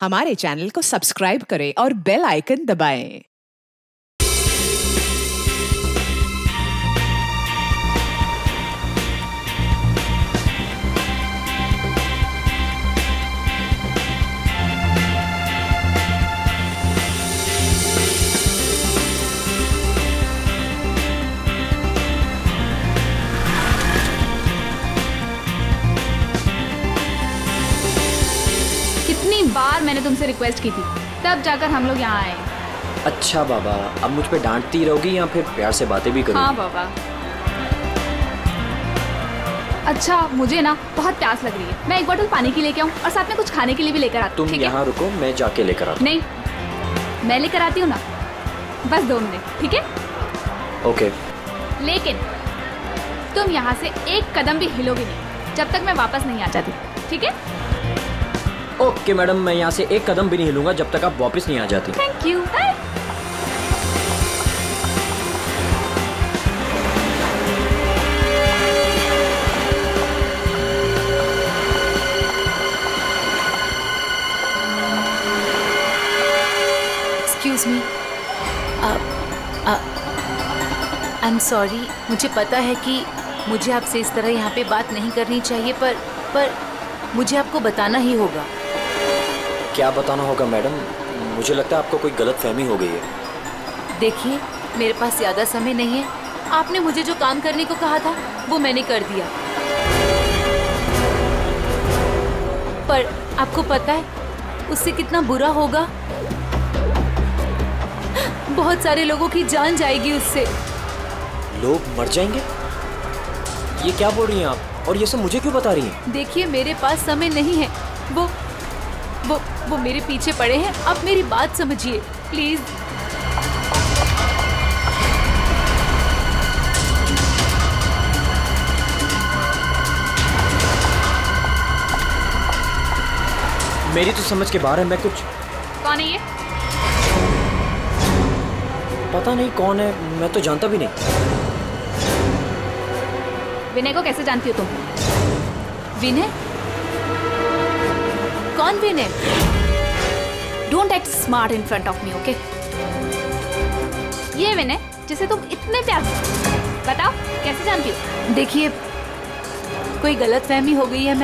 हमारे चैनल को सब्सक्राइब करें और बेल आइकन दबाएं। कितनी बार मैंने तुमसे रिक्वेस्ट की थी, तब जाकर हम लोग यहाँ आए। अच्छा बाबा, अब मुझ पे डांटती रहोगी या फिर प्यार से बातें भी करोगी? हाँ बाबा। अच्छा, मुझे ना बहुत प्यास लग रही है, मैं एक बोतल पानी की लेके आऊँ और साथ में कुछ खाने के लिए भी लेकर आती हूँ। तुम यहाँ रुको, मैं जाके लेकर आता हूँ। नहीं, मैं लेकर आती हूँ ना, बस 2 मिनट, ठीक है? ओके। लेकिन तुम यहाँ से एक कदम भी हिलोगे नहीं जब तक मैं वापस नहीं आ जाती, ठीक है? ओके मैडम, मैं यहाँ से एक कदम भी नहीं हिलूंगा जब तक आप वापस नहीं आ जाती। Thank you. Excuse me, I am sorry. मुझे पता है कि मुझे आपसे इस तरह यहाँ पे बात नहीं करनी चाहिए, पर मुझे आपको बताना ही होगा। क्या बताना होगा मैडम? मुझे लगता है आपको कोई गलत फहमी हो गई है। देखिए, मेरे पास ज़्यादा समय नहीं है। आपने मुझे जो काम करने को कहा था वो मैंने कर दिया, पर आपको पता है उससे कितना बुरा होगा? बहुत सारे लोगों की जान जाएगी उससे। लोग मर जाएंगे? ये क्या बोल रही हैं आप? और ये सब मुझे क्यों बता रही हैं? देखिए, मेरे पास समय नहीं है। वो मेरे पीछे पड़े हैं। आप मेरी बात समझिए प्लीज। मेरी तो समझ के बाहर है। मैं कुछ... कौन है ये? पता नहीं कौन है, मैं तो जानता भी नहीं। विनय को कैसे जानती हो तुम? विनय? कौन Vinay? Don't act smart in front of me, okay? ये विनय जिसे तुम इतने प्यार से... बताओ कैसे जानती हो? देखिए, कोई गलतफहमी हो गई है।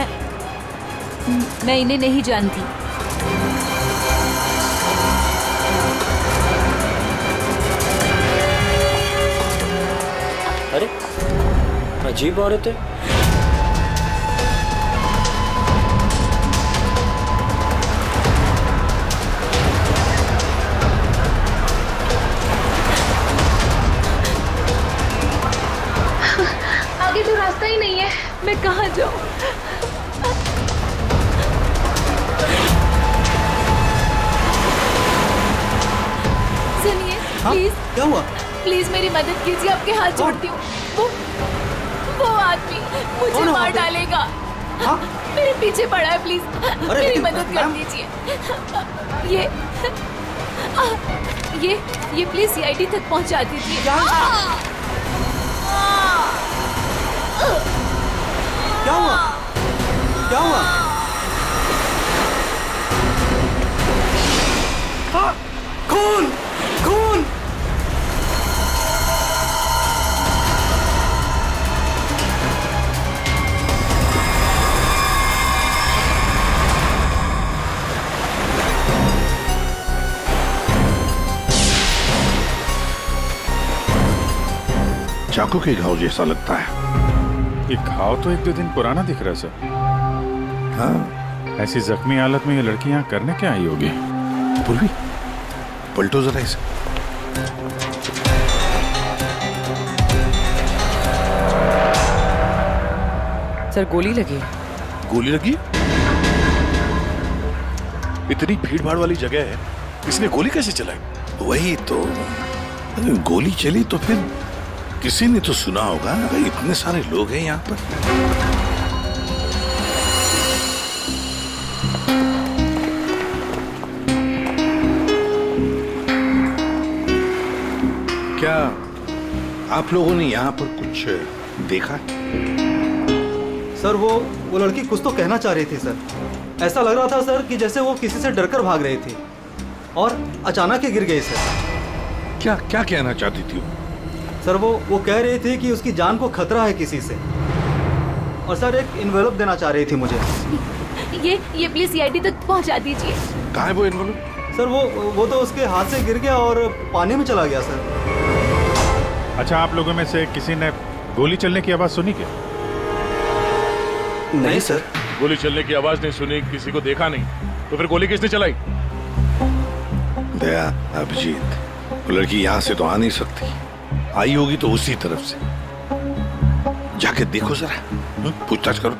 मैं इन्हें नहीं जानती। अरे, अजीब औरत है। आगे तो रास्ता ही नहीं है, मैं कहाँ जाऊँ? सुनिए प्लीज। क्या हुआ? प्लीज मेरी मदद कीजिए, आपके हाथ जोड़ती हूँ। वो आदमी मुझे मार डालेगा। हाँ? मेरे पीछे पड़ा है, प्लीज मेरी लेकिन मदद कर दीजिए। ये प्लीज सीआईडी तक पहुंचा दीजिए। क्या हुआ? क्या हुआ? हाँ, खून! खून! चाकू के घाव जैसा लगता है। ये घाव तो 1-2 दिन पुराना दिख रहा है सर। हाँ, ऐसी जख्मी हालत में ये लड़की यहाँ करने क्या आई होगी? पूर्वी, पलटो जरा इसे। सर, गोली लगी। गोली लगी? इतनी भीड़ भाड़ वाली जगह है, इसने गोली कैसे चलाई? वही तो, अगर गोली चली तो फिर किसी ने तो सुना होगा। इतने सारे लोग हैं यहाँ पर। क्या आप लोगों ने यहाँ पर कुछ देखा? सर, वो लड़की कुछ तो कहना चाह रही थी सर। ऐसा लग रहा था सर कि जैसे वो किसी से डरकर भाग रही थी और अचानक ही गिर गई सर। क्या क्या कहना चाहती थी वो? सर वो कह रही थी कि उसकी जान को खतरा है किसी से, और सर एक इन्वेलप देना चाह रही थी मुझे। ये प्लीज सीआईडी तक पहुंचा दीजिए। कहाँ है वो इन्वॉल्व? सर वो तो उसके हाथ से गिर गया और पानी में चला गया सर। अच्छा, आप लोगों में से किसी ने गोली चलने की आवाज सुनी क्या? नहीं सर। गोली चलने की आवाज नहीं सुनी, किसी को देखा नहीं, तो फिर गोली किसने चलाई? दया, अभिजीत, वो लड़की यहाँ से तो आ नहीं सकती, आई होगी तो उसी तरफ से। जाके देखो जरा, पूछताछ करो।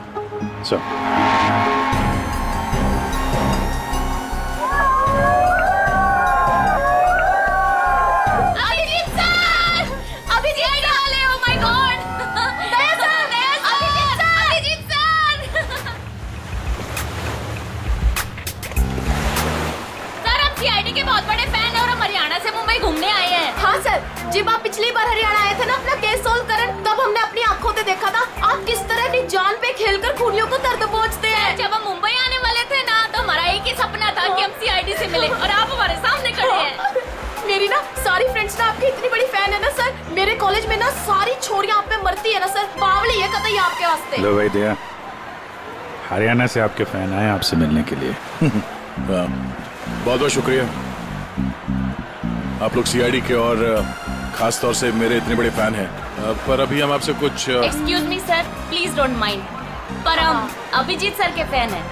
जब आप पिछली बार हरियाणा आए थे ना अपना केस सोल्व करने, तब हमने अपनी आंखों से देखा था आप किस तरह अपनी जान पे खेलकर खूनियों को दर्द पहुंचते हैं। जब हम मुंबई आने वाले थे ना, तो हमारा एक ही सपना था कि हम सीआईडी से मिले, और आप हमारे सामने खड़े हैं। मेरी ना सारी फ्रेंड्स ना आपकी इतनी बड़ी फैन है ना सर। मेरे कॉलेज में ना सारी छोरियां आप पे मरती है ना सर। बावली है कतई आपके वास्ते। लो भाई दया, हरियाणा से आपके फैन आए आपसे मिलने के लिए। बहुत बहुत शुक्रिया। आप लोग सीआईडी के और खास तौर से मेरे इतने बड़े फैन हैं, पर अभी हम आपसे कुछ excuse me sir, please don't mind, पर हम अभिजीत सर के फैन हैं।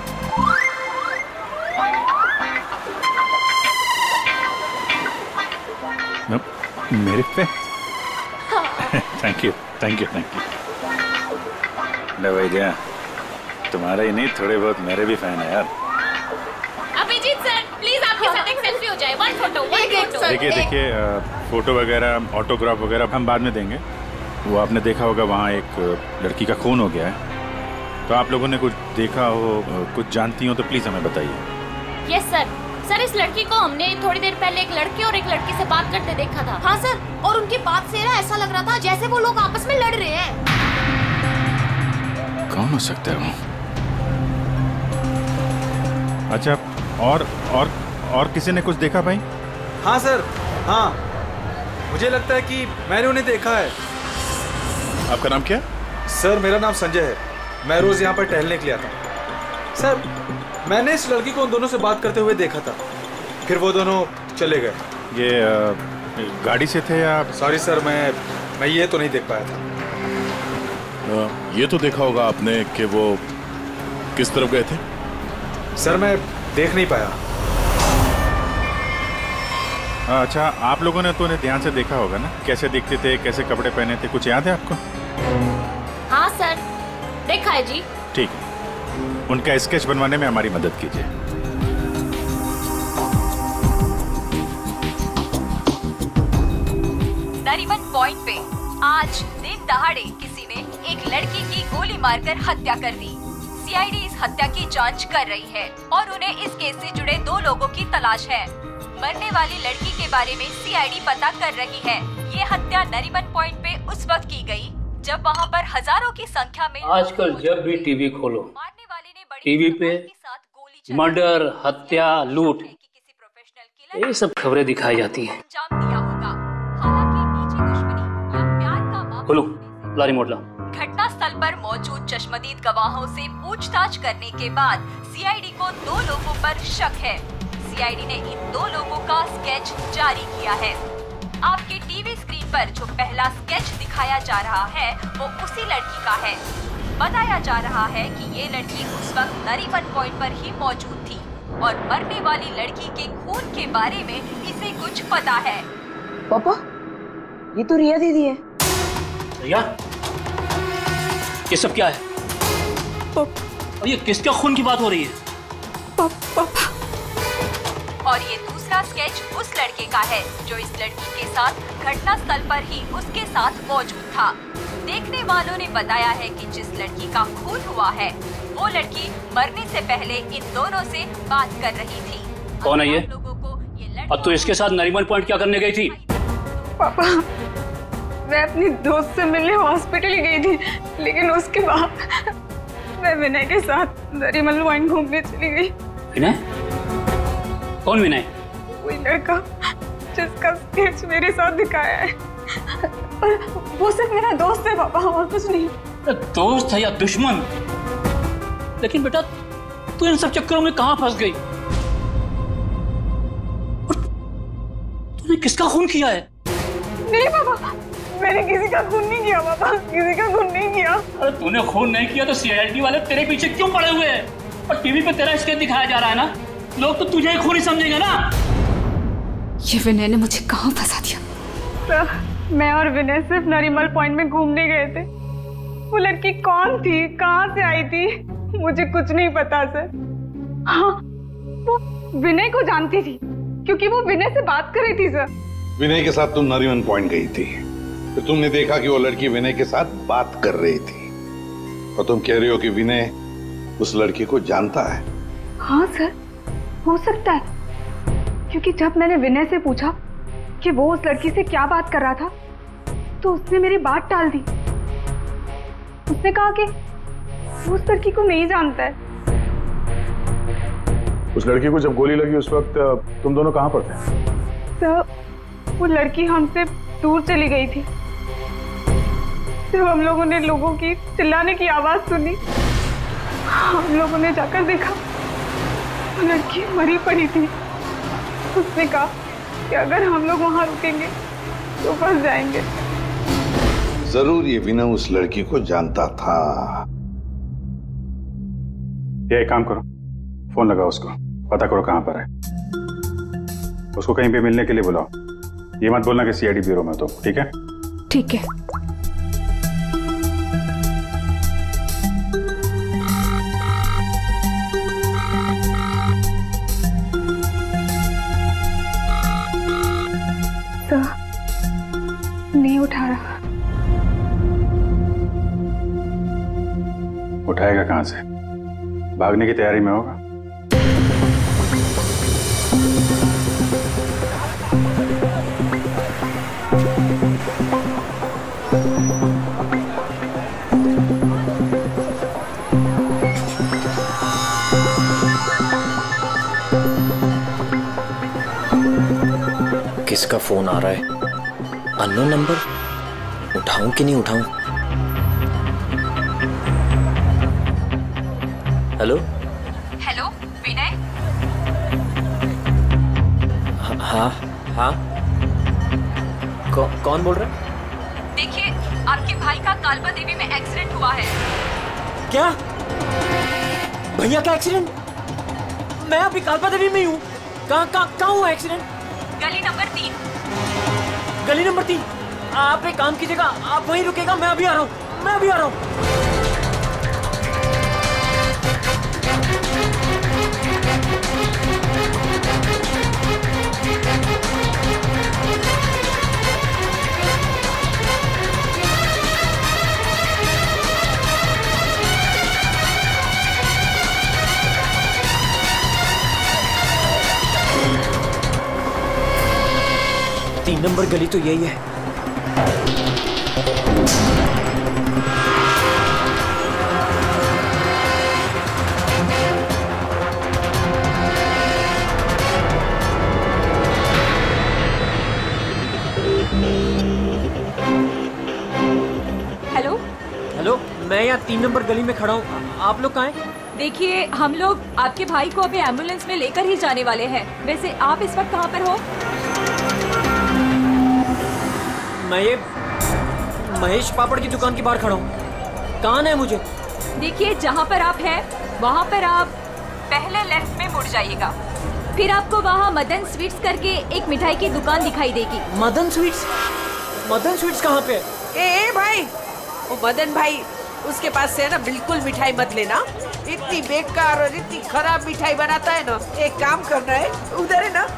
मेरे fan? Thank you thank you thank you. लो भाई दया, तुम्हारा ही नहीं थोड़े बहुत मेरे भी फैन है यार। अभिजीत सर प्लीज आपके साथ एक सेल्फी हो जाए, वन फोटो। देखिए फोटो वगैरह ऑटोग्राफ वगैरह हम बाद में देंगे। वो आपने देखा होगा वहाँ एक लड़की का खून हो गया है, तो आप लोगों ने कुछ देखा हो, कुछ जानती हो तो प्लीज हमें बताइए। Yes sir. सर इस लड़की को हमने थोड़ी देर पहले एक लड़के और एक लड़की से बात करते देखा था। हाँ सर, और उनकी बात से ना ऐसा लग रहा था जैसे वो लोग आपस में लड़ रहे हैं। कौन हो सकता है वो? अच्छा, और किसी ने कुछ देखा भाई? हाँ सर, हाँ, मुझे लगता है कि मैंने उन्हें देखा है। आपका नाम क्या? सर मेरा नाम संजय है, मैं रोज यहाँ पर टहलने के लिए आता हूँ। सर मैंने इस लड़की को उन दोनों से बात करते हुए देखा था, फिर वो दोनों चले गए। ये गाड़ी से थे या? सॉरी सर, मैं ये तो नहीं देख पाया था। ये तो देखा होगा आपने कि वो किस तरफ गए थे? सर मैं देख नहीं पाया। अच्छा, आप लोगों ने तो उन्हें ध्यान से देखा होगा ना, कैसे दिखते थे, कैसे कपड़े पहने थे, कुछ याद है आपको? हाँ सर, देखा है जी। ठीक है, उनका स्केच बनवाने में हमारी मदद कीजिए। नरीमन पॉइंट पे आज दिन दहाड़े किसी ने एक लड़की की गोली मारकर हत्या कर दी। सीआईडी इस हत्या की जांच कर रही है और उन्हें इस केस से जुड़े 2 लोगों की तलाश है। मरने वाली लड़की के बारे में सीआईडी पता कर रही है। ये हत्या नरीमन पॉइंट पे उस वक्त की गई जब वहाँ पर हजारों की संख्या में आजकल जब भी टीवी खोलो, टीवी पे मर्डर, हत्या, लूट, ये सब खबरें दिखाई जाती हैं। खोलो लारी मोटला। घटना स्थल पर मौजूद चश्मदीद गवाहों से पूछताछ करने के बाद सीआईडी को 2 लोगों पर शक है। सीआईडी ने इन 2 लोगों का स्केच जारी किया है। आपके टीवी स्क्रीन पर जो पहला स्केच दिखाया जा रहा है वो उसी लड़की का है। बताया जा रहा है कि ये लड़की उस वक्त नरीमन पॉइंट पर ही मौजूद थी और मरने वाली लड़की के खून के बारे में इसे कुछ पता है। पापा, ये तो रिया दीदी है। रिया? ये सब क्या है? और ये किसका खून की बात हो रही है? पापा। और ये दूसरा स्केच उस लड़के का है जो इस लड़की के साथ घटना स्थल पर ही उसके साथ मौजूद था। देखने वालों ने बताया है कि जिस लड़की का खून हुआ है वो लड़की मरने से पहले इन दोनों से बात कर रही थी। कौन है ये? अब तो इसके साथ नरीमन पॉइंट क्या करने गई थी? पापा, मैं अपनी दोस्त से मिलने हॉस्पिटल गई थी, लेकिन उसके बाद मैं विनय के साथ नरीमन पॉइंट घूमने चली गई। विनय? कौन विनय? वही लड़का जिसका स्केच मेरे साथ दिखाया है। और वो सिर्फ मेरा दोस्त है पापा, और कुछ नहीं। दोस्त है या दुश्मन? लेकिन बेटा तू इन सब चक्करों में कहां फंस गई? तूने किसका खून किया है? नहीं पापा, मैंने किसी का खून नहीं किया पापा, किसी का खून नहीं किया। अरे तूने खून नहीं किया तो सीआईडी वाले तेरे पीछे क्यों पड़े हुए हैं? और टीवी पे तेरा स्केच दिखाया जा रहा है ना, लोग तो तुझे ही खूनी समझेंगे ना। ये विनय ने मुझे कहाँ फंसा दिया? सर, मैं और विनय सिर्फ नरीमल पॉइंट में घूमने गए थे। वो लड़की कौन थी, कहाँ से आई थी, मुझे कुछ नहीं पता सर। हाँ, वो विनय को जानती थी क्योंकि वो विनय से बात कर रही थी सर। विनय के साथ तुम नरीमन पॉइंट गई थी, तो तुमने देखा कि वो लड़की विनय के साथ बात कर रही थी, और तुम कह रही हो कि विनय उस लड़की को जानता है। हाँ सर, हो सकता है, क्योंकि जब मैंने विनय से पूछा कि वो उस लड़की से क्या बात कर रहा था, तो उसने मेरी बात टाल दी। उसने कहा कि वो उस लड़की को नहीं जानता है। उस लड़की को जब गोली लगी उस वक्त तुम दोनों कहाँ पर थे? सर, वो लड़की हमसे दूर चली गई थी। जब हम लोगों ने लोगों की चिल्लाने की आवाज सुनी, हम लोगों ने जाकर देखा वो लड़की मरी पड़ी थी। उसने कहा कि अगर हम लोग वहां रुकेंगे तो फंस जाएंगे। जरूर ये विनय उस लड़की को जानता था। ये एक काम करो, फोन लगाओ उसको, पता करो कहां पर है। उसको कहीं पे मिलने के लिए बुलाओ। ये मत बोलना कि सीआईडी ब्यूरो में, तो ठीक है? ठीक है। नहीं उठा रहा। उठाएगा कहां से? भागने की तैयारी में होगा। किसका फोन आ रहा है? Unknown number? उठाऊं कि नहीं उठाऊं? हेलो? हेलो विनय? हाँ हाँ, कौन बोल रहा है? देखिए, आपके भाई का कालबा देवी में एक्सीडेंट हुआ है। क्या? भैया का एक्सीडेंट? मैं अभी कालबा देवी में ही हूँ। कहाँ हुआ एक्सीडेंट? गली नंबर 3। गली नंबर 3? आप एक काम कीजिएगा, आप वहीं रुकेगा, मैं अभी आ रहा हूँ। तीन नंबर गली तो यही है। हेलो? हेलो, मैं यहाँ 3 नंबर गली में खड़ा हूँ। आप लोग कहाँ हैं? देखिए, हम लोग आपके भाई को अभी एम्बुलेंस में लेकर ही जाने वाले हैं। वैसे आप इस वक्त कहाँ पर हो? मैं ये महेश पापड़ की दुकान के बाहर खड़ा हूँ। कहाँ है मुझे? देखिए, जहाँ पर आप हैं वहाँ पर आप पहले लेफ्ट में मुड़ जाइएगा। फिर आपको वहाँ मदन स्वीट्स करके एक मिठाई की दुकान दिखाई देगी। मदन स्वीट्स? मदन स्वीट्स कहाँ पे? ए भाई, वो मदन भाई, उसके पास से है ना बिल्कुल मिठाई मत लेना। इतनी बेकार और इतनी खराब मिठाई बनाता है ना। एक काम करना है, उधर है ना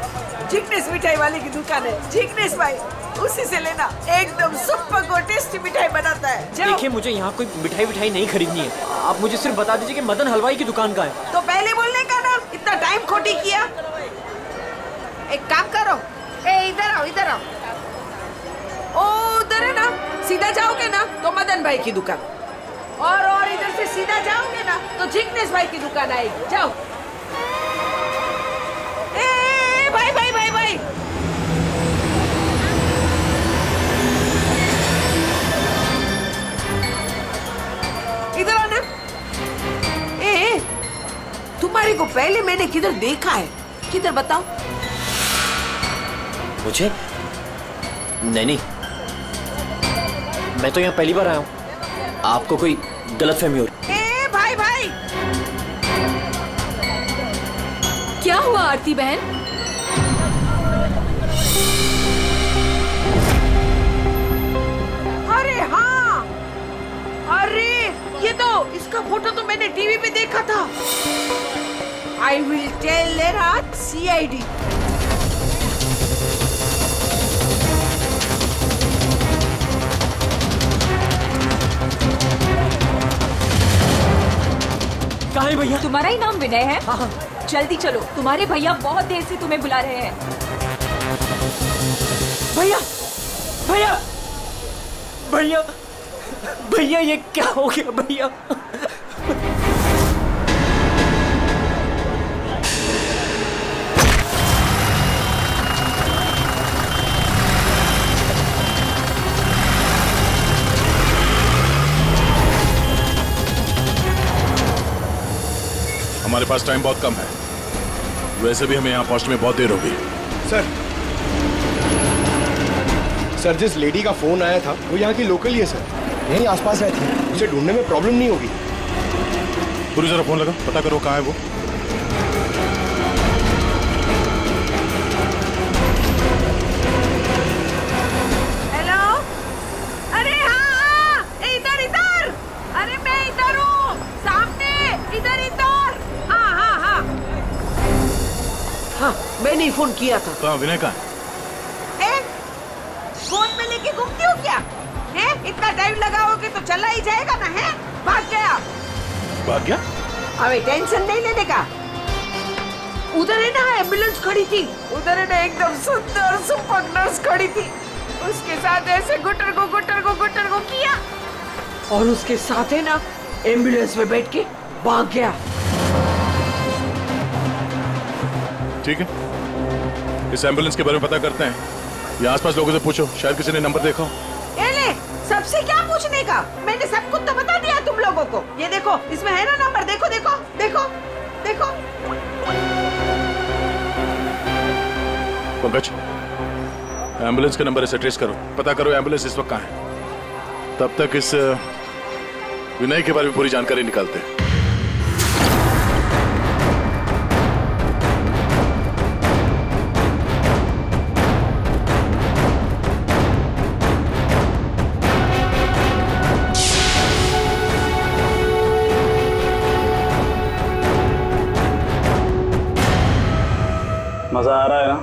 जिग्नेश मिठाई वाले की दुकान है, जिग्नेश भाई, उसी से लेना। एकदम सुपर और टेस्टी मिठाई बनाता है। देखिए, मुझे यहाँ कोई मिठाई नहीं खरीदनी है। आप मुझे सिर्फ बता दीजिए कि मदन हलवाई की दुकान कहाँ है। तो पहले बोलने का ना, इतना टाइम खोटी किया। एक काम करो, इधर आओ, इधर आओ। ओ उधर है ना, सीधा जाओगे ना तो मदन भाई की दुकान। और इधर से सीधा जाओगे ना तो जिग्नेश भाई की दुकान आएगी। जाओ। ए भाई भाई भाई भाई, इधर आना। ए तुम्हारे को पहले मैंने किधर देखा है? किधर बताओ? मुझे? नहीं, मैं तो यहाँ पहली बार आया हूँ। आपको कोई गलतफहमी हो रही? ए भाई भाई, क्या हुआ आरती बहन? अरे हाँ, अरे ये तो इसका फोटो तो मैंने टीवी पे देखा था। आई विल टेल देयर आज CID। कहाँ है भैया? तुम्हारा ही नाम विनय है? हाँ। जल्दी चलो, तुम्हारे भैया बहुत देर से तुम्हें बुला रहे हैं। भैया भैया भैया भैया, ये क्या हो गया भैया? हमारे पास टाइम बहुत कम है, वैसे भी हमें यहाँ पहुंचने में बहुत देर होगी। सर, जिस लेडी का फोन आया था वो यहाँ की लोकल ही है सर, यहीं आसपास रहती है, उसे ढूंढने में प्रॉब्लम नहीं होगी। पूरी जरा फोन लगा, पता करो कहाँ है वो। हेलो, अरे हाँ, इधर इधर, अरे मैं इधर हूँ, सामने, इधर इधर। हाँ हाँ हाँ हाँ, मैंने ही फोन किया था। कहाँ विनय का? फोन में लेके घूमती हो क्या? है? इतना टाइम लगाओगे तो चला ही जाएगा ना, है? भाग गया। भाग गया? अबे टेंशन नहीं लेने का। उधर है ना एम्बुलेंस खड़ी थी, उधर है ना एकदम सुंदर सुपर नर्स खड़ी थी, उसके साथ ऐसे गुटर को किया और उसके साथ है ना एम्बुलेंस में बैठ के भाग गया। ठीक है, इस एम्बुलेंस के बारे में पता करते हैं। ये आसपास लोगों से पूछो, शायद किसी ने नंबर देखा हो। ले, सबसे क्या पूछने का? मैंने सब कुछ तो बता दिया तुम लोगों को। ये देखो, इसमें है ना नंबर, देखो देखो देखो देखो। पंकज, एम्बुलेंस का नंबर इसे ट्रेस करो, पता करो एम्बुलेंस इस वक्त कहाँ है। तब तक इस विनय के बारे में पूरी जानकारी निकालते हैं। मजा आ रहा है ना?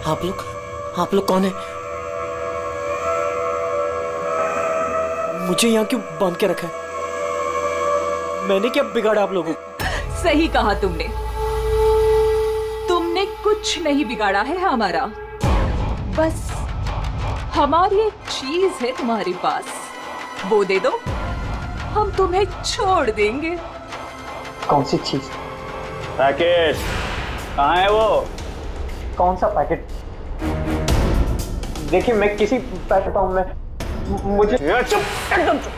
आप लोग कौन है? मुझे यहाँ क्यों बांध के रखा है? मैंने क्या बिगाड़ा आप लोगों को? सही कहा तुमने कुछ नहीं बिगाड़ा है हमारा। बस हमारी एक चीज है तुम्हारे पास, वो दे दो, हम तुम्हें छोड़ देंगे। कौन सी चीज? पैकेट कहाँ है वो? कौन सा पैकेट? देखिए मैं किसी पैकेट में मुझे चुप, एकदम चुप।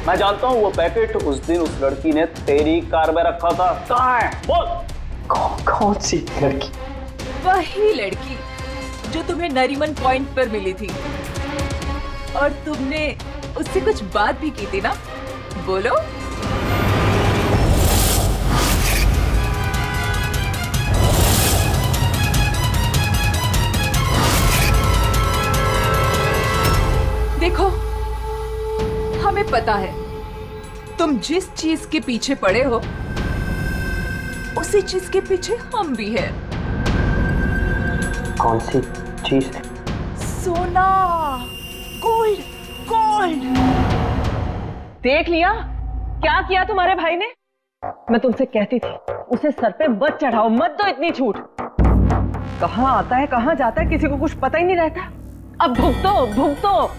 मैं जानता हूँ वो पैकेट उस दिन उस लड़की ने तेरी कार में रखा था। कहाँ है बोल? कौन सी लड़की? वही लड़की जो तुम्हें नरीमन पॉइंट पर मिली थी और तुमने उससे कुछ बात भी की थी ना, बोलो। देखो हमें पता है तुम जिस चीज के पीछे पड़े हो उसी चीज के पीछे हम भी हैं। कौन सी चीज? सोना, गोल्ड, गोल्ड। देख लिया क्या किया तुम्हारे भाई ने? मैं तुमसे कहती थी उसे सर पे मत चढ़ाओ, मत दो इतनी छूट। कहाँ आता है कहाँ जाता है किसी को कुछ पता ही नहीं रहता। अब भुगतो भुगतो।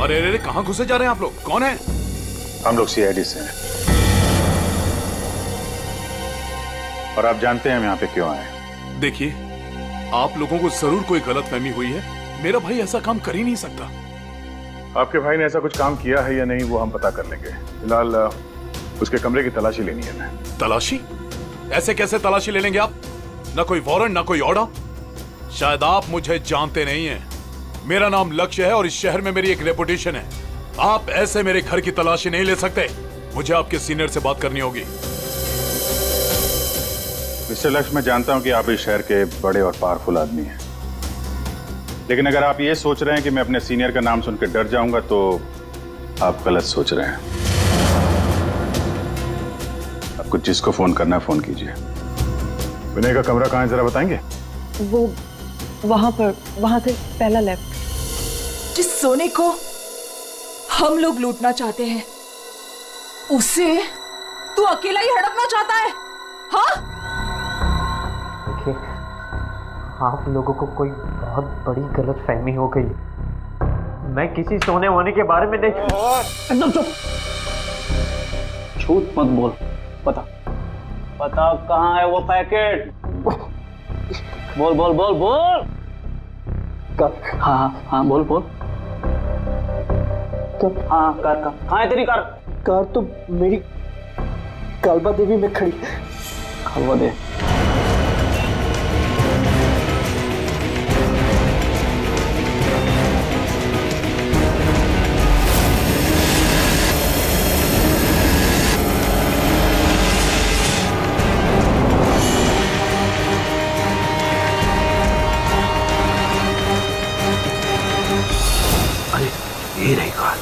अरे अरे कहाँ घुसे जा रहे हैं आप लोग? कौन है? हम लोग सीआईडी से हैं और आप जानते हैं हम यहाँ पे क्यों आए। देखिए, आप लोगों को जरूर कोई गलतफहमी हुई है। मेरा भाई ऐसा काम कर ही नहीं सकता। आपके भाई ने ऐसा कुछ काम किया है या नहीं वो हम पता कर लेंगे। फिलहाल उसके कमरे की तलाशी लेनी है हमें। तलाशी? ऐसे कैसे तलाशी ले लेंगे आप? ना कोई वारंट ना कोई ऑर्डर। शायद आप मुझे जानते नहीं हैं। मेरा नाम लक्ष्य है और इस शहर में मेरी एक रेपुटेशन है। आप ऐसे मेरे घर की तलाशी नहीं ले सकते। मुझे आपके सीनियर से बात करनी होगी। मिस्टर लक्ष्य, मैं जानता हूं कि आप इस शहर के बड़े और पावरफुल आदमी हैं, लेकिन अगर आप ये सोच रहे हैं कि मैं अपने सीनियर का नाम सुनकर डर जाऊंगा तो आप गलत सोच रहे हैं। आपको जिसको फोन करना है फोन कीजिए। विनय का कमरा कहाँ है जरा बताएंगे? वो वहां पर, वहां से पहला लेफ्ट। जिस सोने को हम लोग लूटना चाहते हैं उसे तू अकेला ही हड़पना चाहता है? हाँ? देखिए, आप लोगों को कोई बहुत बड़ी गलतफहमी हो गई। मैं किसी सोने होने के बारे में नहीं। एकदम चुप, झूठ मत बोल। बता कहाँ है वो पैकेट? बोल बोल बोल बोल। हाँ बोल बोल। हाँ कार कहाँ है तेरी कार? कार तो मेरी कालबा देवी में खड़ी। कालबा देवी? ये रही कार।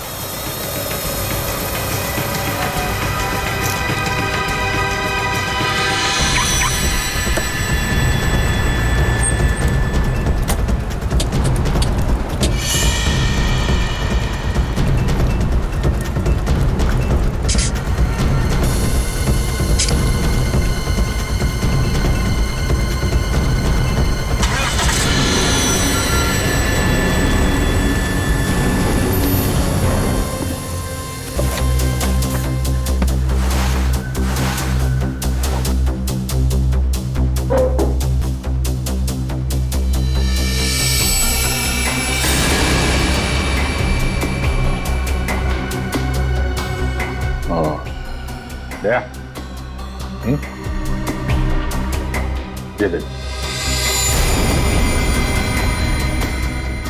ये देख,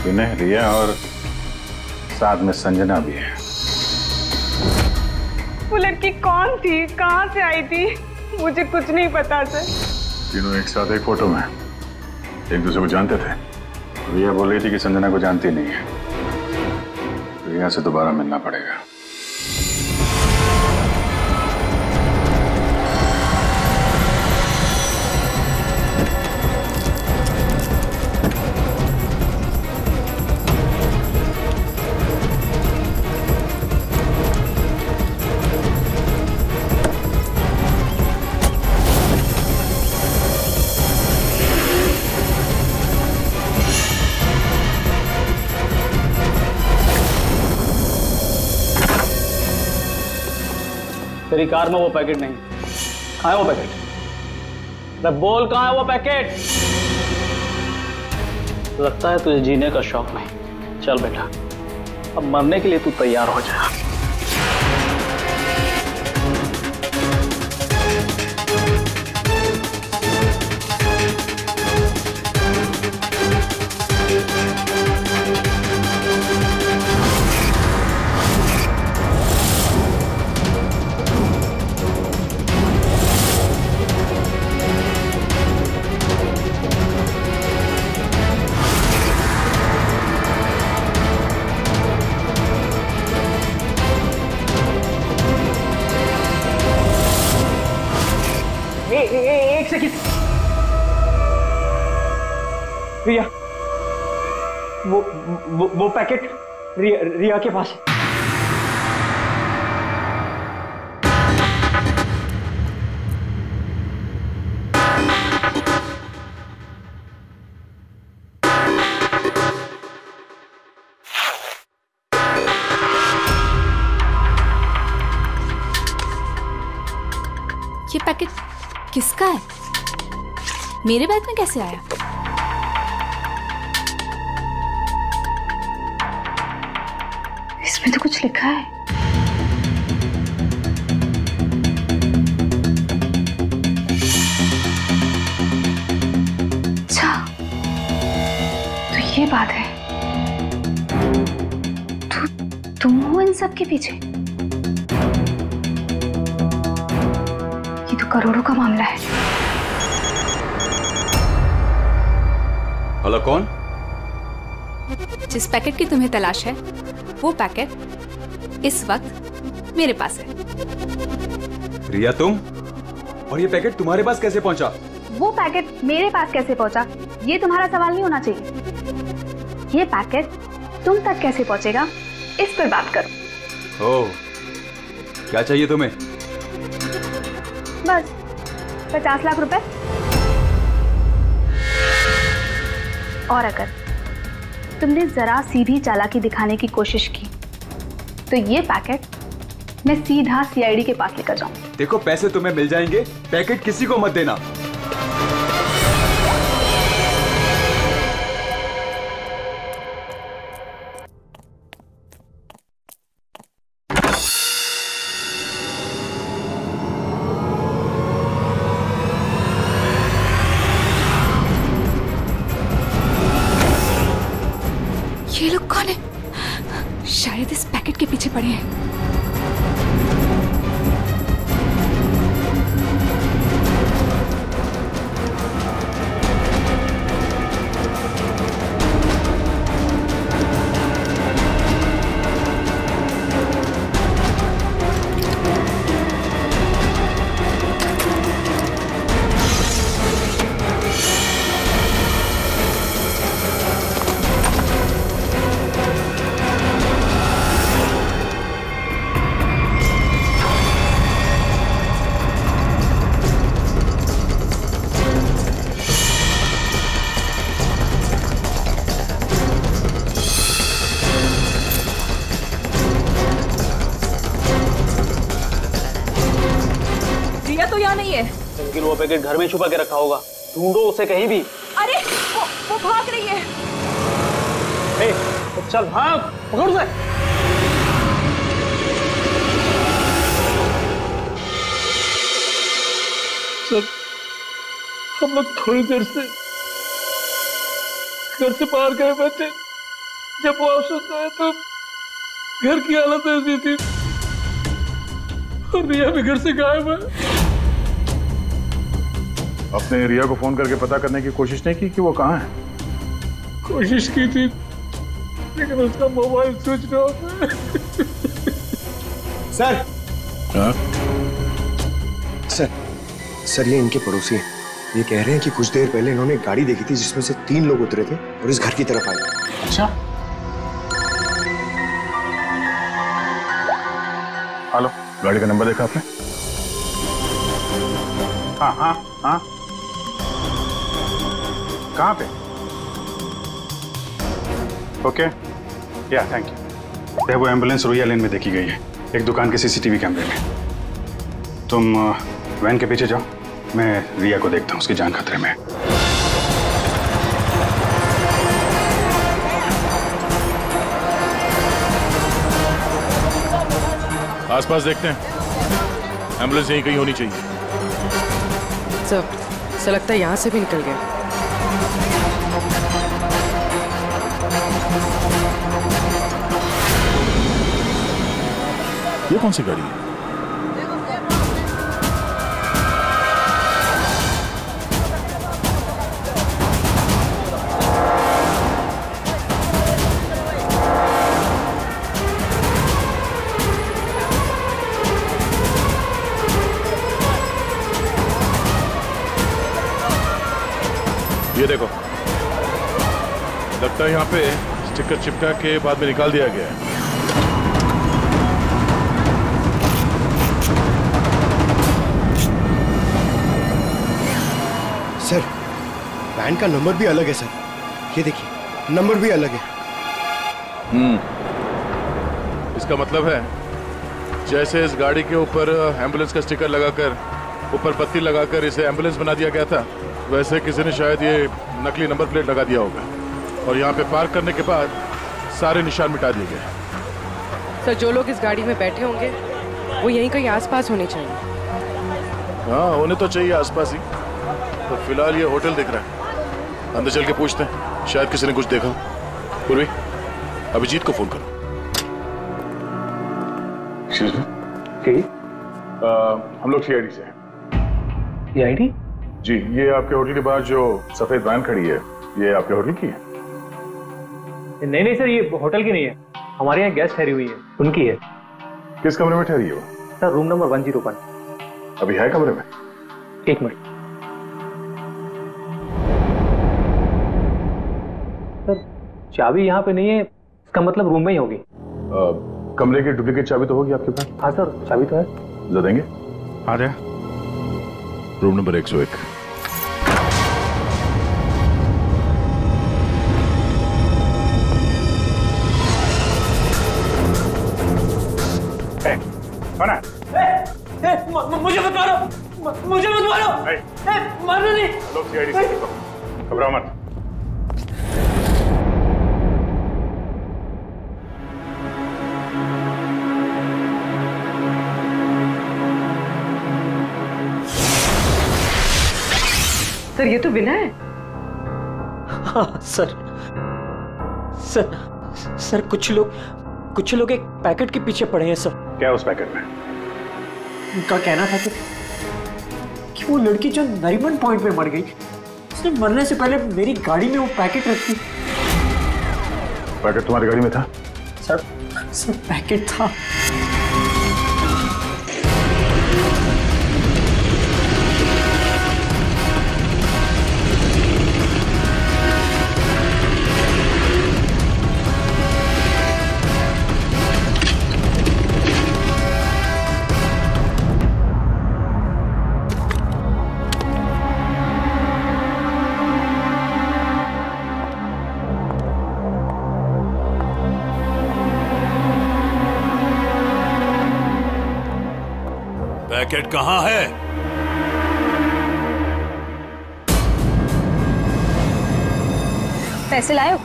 विनय, रिया और साथ में संजना भी है। वो लड़की कौन थी, कहाँ से आई थी? मुझे कुछ नहीं पता सर। तीनों एक साथ एक फोटो में एक दूसरे को जानते थे। रिया बोल रही थी कि संजना को जानती नहीं है। रिया से दोबारा मिलना पड़ेगा। तेरी कार में वो पैकेट नहीं। कहाँ है वो पैकेट? अरे बोल, कहाँ है वो पैकेट? लगता है तुझे जीने का शौक नहीं। चल बेटा, अब मरने के लिए तू तैयार हो जा। एक सेकंड। रिया, वो पैकेट रिया के पास है। किसका है? मेरे बैग में कैसे आया? इसमें तो कुछ लिखा है। अच्छा, तो ये बात है। तुम हो इन सब के पीछे? ये तो करोड़ों का मामला है। हेलो, कौन? जिस पैकेट की तुम्हें तलाश है वो पैकेट इस वक्त मेरे पास है। रिया, तुम? और ये पैकेट तुम्हारे पास कैसे पहुंचा? वो पैकेट मेरे पास कैसे पहुंचा ये तुम्हारा सवाल नहीं होना चाहिए। ये पैकेट तुम तक कैसे पहुंचेगा इस पर बात करो। ओह, क्या चाहिए तुम्हें? बस 50 लाख रुपए। और अगर तुमने जरा सी भी चालाकी दिखाने की कोशिश की तो ये पैकेट मैं सीधा सीआईडी के पास लेकर जाऊं। देखो, पैसे तुम्हें मिल जाएंगे, पैकेट किसी को मत देना। ये लोग कौन है? शायद इस पैकेट के पीछे पड़े हैं। तो यहाँ नहीं है। लेकिन वो पैकेट घर में छुपा के रखा होगा, ढूंढो उसे कहीं भी। अरे वो भाग रही है। ए, तो चल भाग, पकड़ उसे। सर, हम लोग थोड़ी देर से घर से बाहर गए बैठे, जब वापस आए तो घर की हालत ऐसी थी और रिया भी घर से गायब है। अपने रिया को फोन करके पता करने की कोशिश नहीं की कि वो कहाँ है? कोशिश की थी लेकिन उसका मोबाइल स्विच ऑफ है। सर, सर ये इनके पड़ोसी हैं। ये कह रहे हैं कि कुछ देर पहले इन्होंने गाड़ी देखी थी जिसमें से 3 लोग उतरे थे और इस घर की तरफ आए। अच्छा, हेलो, गाड़ी का नंबर देखा आपने? हाँ हाँ हाँ, कहाँ पे? ओके, या थैंक यू। वो एम्बुलेंस रोया लेन में देखी गई है, एक दुकान के सीसीटीवी कैमरे में। तुम वैन के पीछे जाओ, मैं रिया को देखता हूँ, उसकी जान खतरे में है। आसपास देखते हैं, एम्बुलेंस यहीं कहीं होनी चाहिए। सर लगता है यहाँ से भी निकल गया। ये कौन सी गाड़ी है? ये देखो, लगता है यहाँ पे स्टिकर चिपका के बाद में निकाल दिया गया है। सर, वैन का नंबर भी अलग है सर, ये देखिए नंबर भी अलग है। इसका मतलब है जैसे इस गाड़ी के ऊपर एम्बुलेंस का स्टिकर लगाकर ऊपर पत्ती लगाकर इसे एम्बुलेंस बना दिया गया था, वैसे किसी ने शायद ये नकली नंबर प्लेट लगा दिया होगा और यहाँ पे पार्क करने के बाद सारे निशान मिटा दिए गए। सर, जो लोग इस गाड़ी में बैठे होंगे वो यहीं कहीं आसपास होने चाहिए। हाँ, होने तो चाहिए आसपास ही। तो फिलहाल ये होटल दिख रहा है, अंदर चल के पूछते हैं, शायद किसी ने कुछ देखा। पूर्वी, अभिजीत को फोन करो। हम लोग CID से हैं। CID? जी, ये आपके होटल के बाहर जो सफेद वैन खड़ी है, ये आपके होटल की है? नहीं सर, ये होटल की नहीं है, हमारे यहाँ गेस्ट ठहरी हुई है, उनकी है। किस कमरे में ठहरी है वो? Sir, room number 101। अभी है कमरे में? एक मिनट सर, चाबी यहाँ पे नहीं है, इसका मतलब रूम में ही होगी। कमरे की डुप्लीकेट चाबी तो होगी आपके पास? हाँ सर, चाबी तो है। जा देंगे? आ जाए। Room number 101। मुझे मत मारो, मुझे मत मारो, मारो नहीं। लोग CID से घबराओ मत। सर, ये तो विनय है। हाँ सर, कुछ लोग एक पैकेट के पीछे पड़े हैं सर। क्या उस पैकेट में? उनका कहना था कि वो लड़की जो नरीमन पॉइंट पे मर गई, उसने मरने से पहले मेरी गाड़ी में वो पैकेट रखी। पैकेट तुम्हारी गाड़ी में था? सर पैकेट था। पैकेट कहाँ है? पैसे लाए?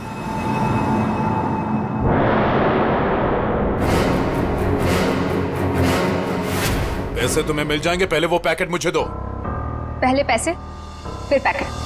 पैसे तुम्हें मिल जाएंगे, पहले वो पैकेट मुझे दो। पहले पैसे, फिर पैकेट।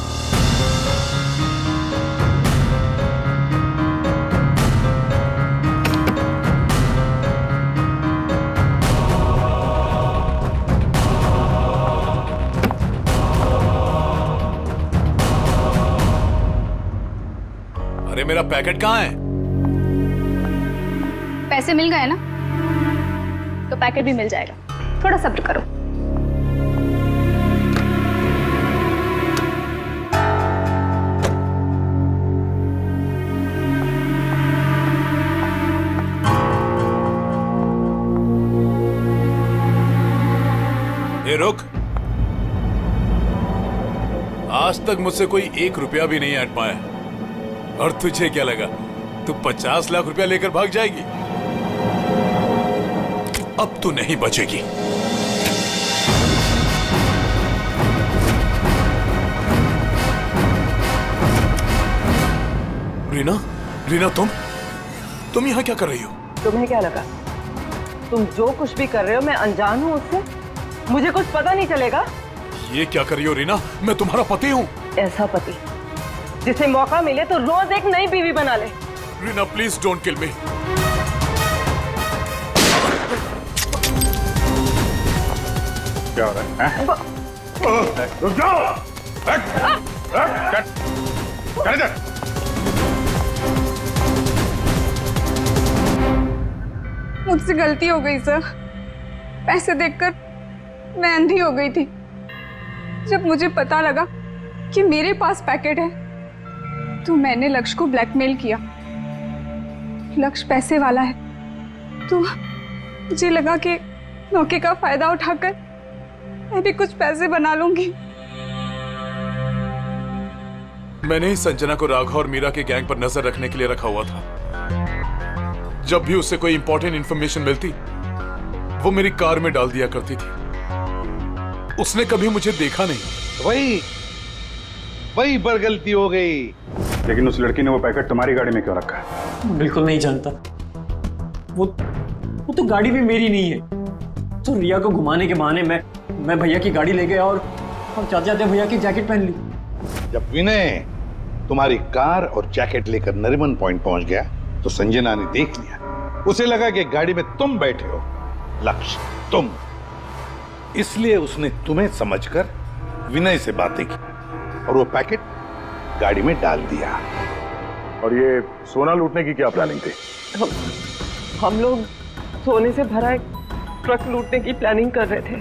अरे मेरा पैकेट कहाँ है? पैसे मिल गए ना, तो पैकेट भी मिल जाएगा। थोड़ा सब्र करो। ए रुक, आज तक मुझसे कोई 1 रुपया भी नहीं ऐंठ पाया, और तुझे क्या लगा तू 50 लाख रुपया लेकर भाग जाएगी? अब तू नहीं बचेगी। रीना, तुम यहाँ क्या कर रही हो? तुम्हें क्या लगा तुम जो कुछ भी कर रहे हो मैं अनजान हूँ उससे? मुझे कुछ पता नहीं चलेगा? ये क्या कर रही हो रीना? मैं तुम्हारा पति हूँ। ऐसा पति जिसे मौका मिले तो रोज एक नई बीवी बना ले। रीना प्लीज डोंट किल मी। क्या हो रहा है? रुक जाओ! मुझसे गलती हो गई सर। पैसे देखकर मैं अंधी हो गई थी। जब मुझे पता लगा कि मेरे पास पैकेट है तो मैंने लक्ष्य को ब्लैकमेल किया। लक्ष्य पैसे वाला है तो मुझे लगा कि मौके का फायदा उठाकर मैं भी कुछ पैसे बना लूंगी। मैंने ही संजना को राघव और मीरा के गैंग पर नजर रखने के लिए रखा हुआ था। जब भी उससे कोई इंपॉर्टेंट इंफॉर्मेशन मिलती वो मेरी कार में डाल दिया करती थी। उसने कभी मुझे देखा नहीं। वही पर गलती हो गई। लेकिन उस लड़की ने वो पैकेट तुम्हारी गाड़ी में क्यों रखा है? बिल्कुल नहीं जानता। वो तो गाड़ी भी मेरी नहीं है। तो रिया को घुमाने के बहाने मैं भैया की गाड़ी ले गया और जाते जाते भैया की जैकेट पहन ली। जब विनय तुम्हारी कार और जैकेट लेकर नरीमन पॉइंट पहुंच गया तो संजना ने देख लिया। उसे लगा कि गाड़ी में तुम बैठे हो, लक्ष्य तुम। इसलिए उसने तुम्हें समझकर विनय से बातें की और वो पैकेट गाड़ी में डाल दिया। और ये सोना लूटने की क्या प्लानिंग थी? हम लोग सोने से भरा एक ट्रक लूटने की प्लानिंग कर रहे थे,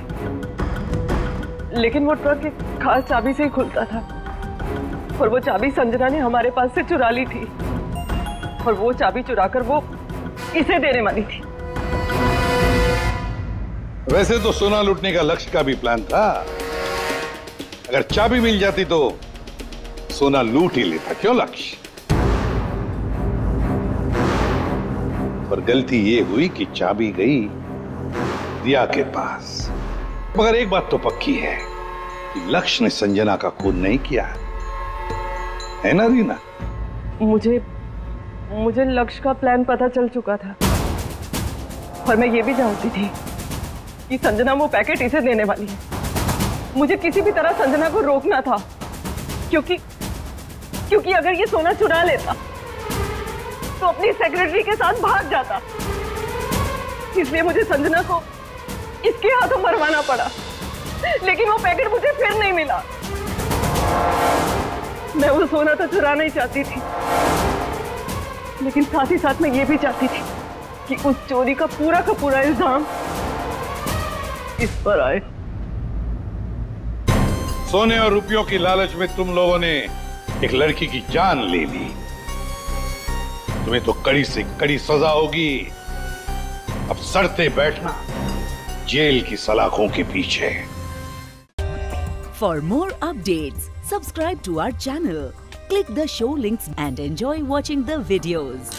लेकिन वो ट्रक एक खास चाबी से ही खुलता था और वो चाबी संजना ने हमारे पास से चुरा ली थी और वो चाबी चुराकर वो इसे देने वाली थी। वैसे तो सोना लूटने का लक्ष्य का भी प्लान था। अगर चाबी मिल जाती तो सोना लूट ही लेता, क्यों लक्ष्य? पर गलती ये हुई कि चाबी गई रिया के पास। मगर एक बात तो पक्की है कि लक्ष्य ने संजना का खून नहीं किया, है ना रीना? मुझे लक्ष्य का प्लान पता चल चुका था और मैं ये भी जानती थी कि संजना वो पैकेट इसे देने वाली है। मुझे किसी भी तरह संजना को रोकना था, क्योंकि अगर ये सोना चुरा लेता तो अपनी सेक्रेटरी के साथ भाग जाता। इसलिए मुझे संजना को इसके हाथों मरवाना पड़ा, लेकिन वो पैकेट मुझे फिर नहीं मिला। मैं वो सोना तो चुराना ही चाहती थी, लेकिन साथ ही साथ मैं ये भी चाहती थी कि उस चोरी का पूरा इल्जाम इस पर आए। सोने और रुपयों की लालच में तुम लोगों ने एक लड़की की जान ले ली। तुम्हें तो कड़ी से कड़ी सजा होगी। अब सड़ते बैठना जेल की सलाखों के पीछे। For more updates, subscribe to our channel, click the show links and enjoy watching the videos.